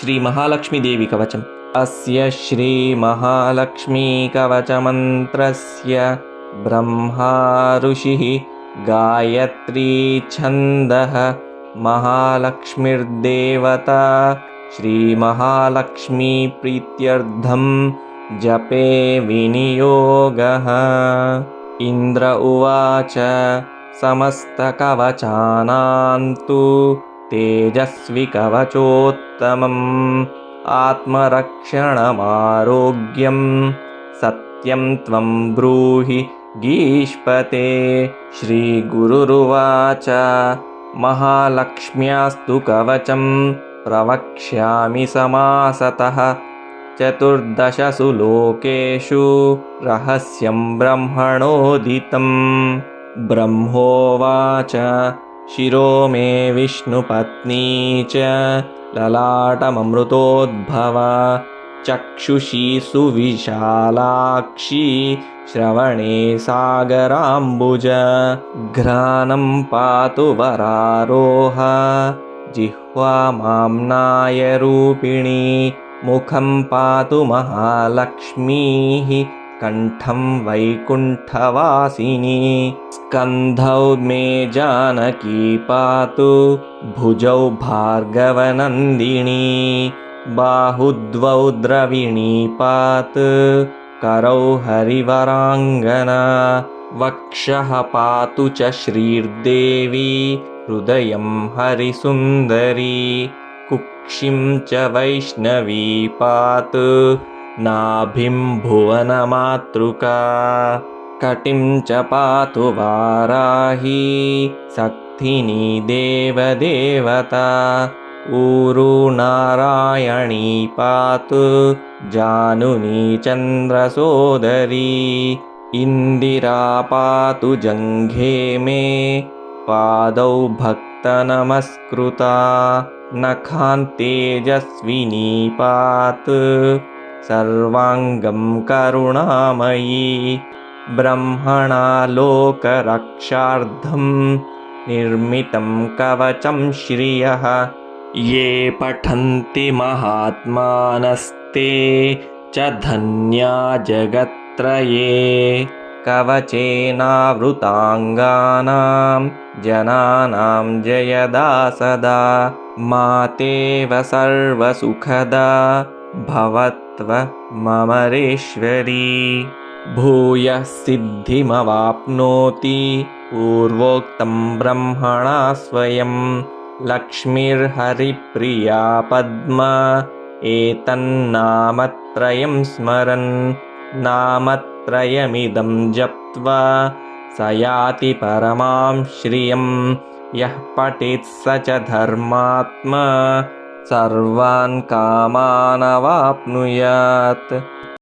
श्रीमहालक्ष्मीदेवी कवचम्। अस्य श्रीमहालक्ष्मीकवचमन्त्रस्य ब्रह्मा ऋषिः, गायत्री छन्दः, महालक्ष्मीर्देवता। श्रीमहालक्ष्मीप्रीत्यर्थं जपे विनियोगः। इन्द्र उवाच समस्तकवचानां तु तेजस्वी कवचोत्तमम्, आत्मरक्षणमारोग्यं सत्यं त्वं ब्रूहि गीष्पते। श्रीगुरुरुवाच महालक्ष्म्यास्तु कवचं प्रवक्ष्यामि समासतः, चतुर्दशसु लोकेषु रहस्यं ब्रह्मणोदितं। ब्रह्मोवाच शिरो मे विष्णुपत्नी च, ललाटममृतोद्भव, चक्षुषी सुविशालाक्षी, श्रवणे सागराम्बुज। घ्राणं पातु वरारोह, जिह्वा माम्नायरूपिणी, मुखं पातु महालक्ष्मीः, कण्ठं वैकुण्ठवासिनी। स्कन्धौ मे जानकी पातु, भुजौ भार्गवनन्दिनी, बाहुद्वौ द्रविणी पातु, करौ हरिवराङ्गना। वक्षः पातु च श्रीर्देवी, हृदयं हरिसुन्दरी, कुक्षिं च वैष्णवी पातु, नाभिं भुवनमातृका। कटिं च पातु वाराही, सक्थिनी देवदेवता, ऊरू नारायणी पातु, जानुनी चन्द्रसोदरी। इन्दिरा पातु जङ्घे मे, पादौ भक्तनमस्कृता, नखान् तेजस्विनी पातु, सर्वाङ्गं करुणामयी। ब्रह्मणा लोकरक्षार्थं निर्मितं कवचं श्रियः, ये पठन्ति महात्मानस्ते च धन्या जगत्त्रये। कवचेनावृताङ्गानां जनानां जयदा सदा, मातेव सर्वसुखदा भवत्व ममरेश्वरी। भूयः सिद्धिमवाप्नोति पूर्वोक्तं ब्रह्मणा स्वयं, लक्ष्मीर्हरिप्रिया पद्मा एतन्नामत्रयं स्मरन्। नामत्रयमिदं जप्त्वा स याति परमां श्रियं, यः पठेत् स च धर्मात्मा सर्वान् कामानवाप्नुयात्।